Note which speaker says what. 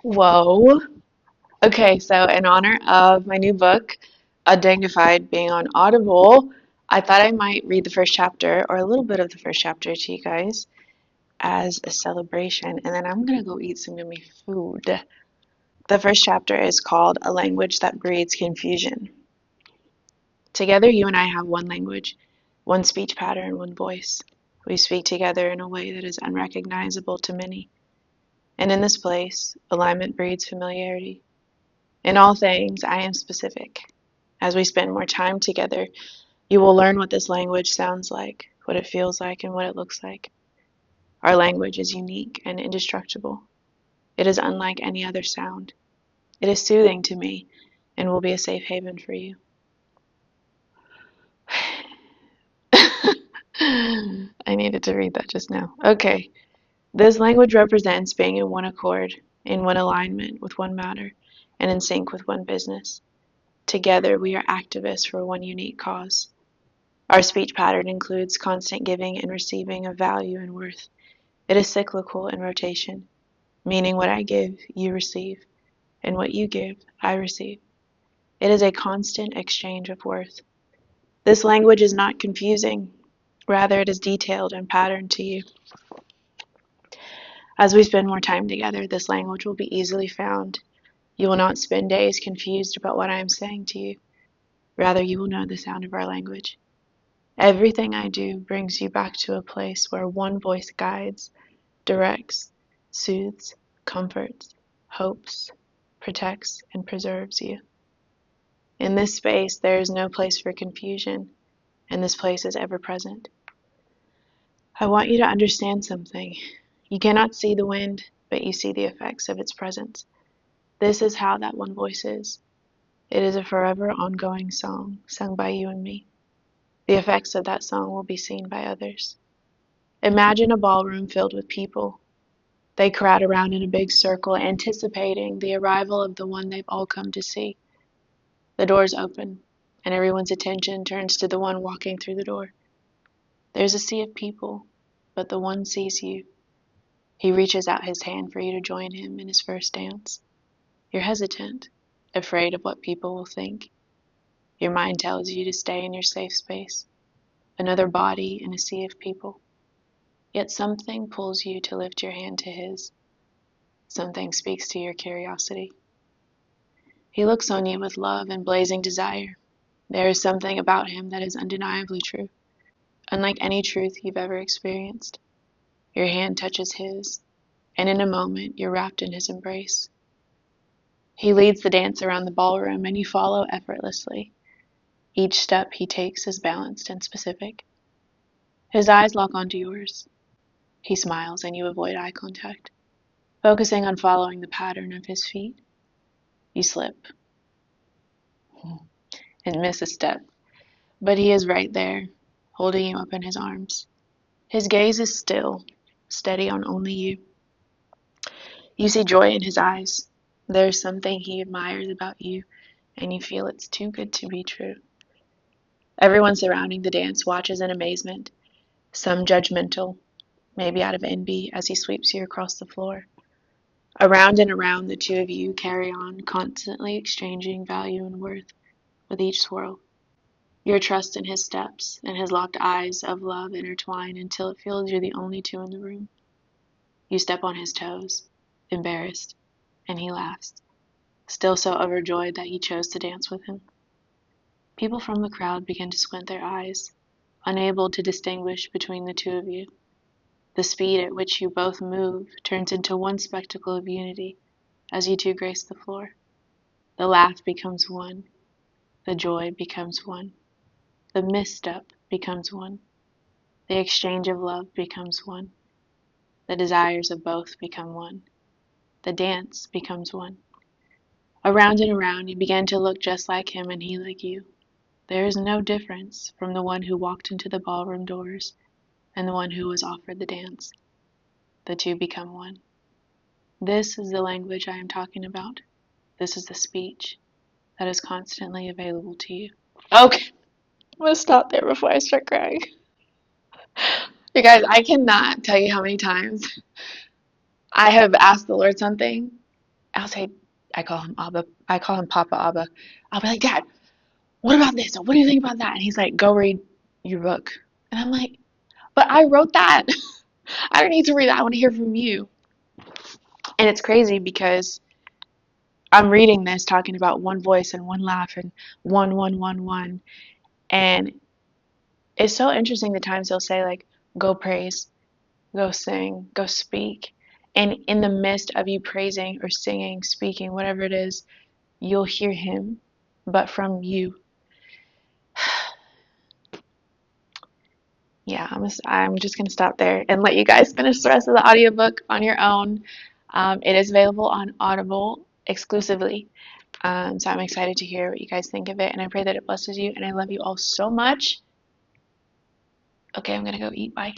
Speaker 1: Whoa. Okay, so in honor of my new book, Undignified, being on Audible, I thought I might read the first chapter or a little bit of the first chapter to you guys as a celebration, and then I'm gonna go eat some yummy food. The first chapter is called A Language That Breeds Confusion. Together, you and I have one language, one speech pattern, one voice. We speak together in a way that is unrecognizable to many. And in this place, alignment breeds familiarity. In all things, I am specific. As we spend more time together, you will learn what this language sounds like, what it feels like, and what it looks like. Our language is unique and indestructible. It is unlike any other sound. It is soothing to me and will be a safe haven for you. I needed to read that just now. Okay. This language represents being in one accord, in one alignment with one matter, and in sync with one business. Together, we are activists for one unique cause. Our speech pattern includes constant giving and receiving of value and worth. It is cyclical in rotation, meaning what I give, you receive, and what you give, I receive. It is a constant exchange of worth. This language is not confusing. Rather, it is detailed and patterned to you. As we spend more time together, this language will be easily found. You will not spend days confused about what I am saying to you. Rather, you will know the sound of our language. Everything I do brings you back to a place where one voice guides, directs, soothes, comforts, hopes, protects, and preserves you. In this space, there is no place for confusion, and this place is ever present. I want you to understand something. You cannot see the wind, but you see the effects of its presence. This is how that one voice is. It is a forever ongoing song, sung by you and me. The effects of that song will be seen by others. Imagine a ballroom filled with people. They crowd around in a big circle, anticipating the arrival of the one they've all come to see. The doors open, and everyone's attention turns to the one walking through the door. There's a sea of people, but the one sees you. He reaches out his hand for you to join him in his first dance. You're hesitant, afraid of what people will think. Your mind tells you to stay in your safe space, another body in a sea of people. Yet something pulls you to lift your hand to his. Something speaks to your curiosity. He looks on you with love and blazing desire. There is something about him that is undeniably true, unlike any truth you've ever experienced. Your hand touches his, and in a moment you're wrapped in his embrace. He leads the dance around the ballroom, and you follow effortlessly. Each step he takes is balanced and specific. His eyes lock onto yours. He smiles, and you avoid eye contact, focusing on following the pattern of his feet. You slip and miss a step, but he is right there, holding you up in his arms. His gaze is still, steady on only you. You see joy in his eyes. There is something he admires about you, and you feel it's too good to be true. Everyone surrounding the dance watches in amazement, some judgmental, maybe out of envy, as he sweeps you across the floor. Around and around, the two of you carry on, constantly exchanging value and worth with each swirl. Your trust in his steps and his locked eyes of love intertwine until it feels you're the only two in the room. You step on his toes, embarrassed, and he laughs, still so overjoyed that you chose to dance with him. People from the crowd begin to squint their eyes, unable to distinguish between the two of you. The speed at which you both move turns into one spectacle of unity as you two grace the floor. The laugh becomes one. The joy becomes one. The misstep becomes one. The exchange of love becomes one. The desires of both become one. The dance becomes one. Around and around, you begin to look just like him and he like you. There is no difference from the one who walked into the ballroom doors and the one who was offered the dance. The two become one. This is the language I am talking about. This is the speech that is constantly available to you. Okay, I'm gonna stop there before I start crying. You guys, I cannot tell you how many times I have asked the Lord something, I'll say, I call him Abba. I call him Papa Abba. I'll be like, Dad, what about this? Or what do you think about that? And he's like, go read your book. And I'm like, but I wrote that. I don't need to read that. I want to hear from you. And it's crazy because I'm reading this talking about one voice and one laugh and one. And it's so interesting the times he'll say, like, go praise, go sing, go speak. And in the midst of you praising or singing, speaking, whatever it is, you'll hear him, but from you. Yeah, I'm just going to stop there and let you guys finish the rest of the audiobook on your own. It is available on Audible exclusively. So I'm excited to hear what you guys think of it, and I pray that it blesses you, and I love you all so much. Okay, I'm going to go eat. Bye.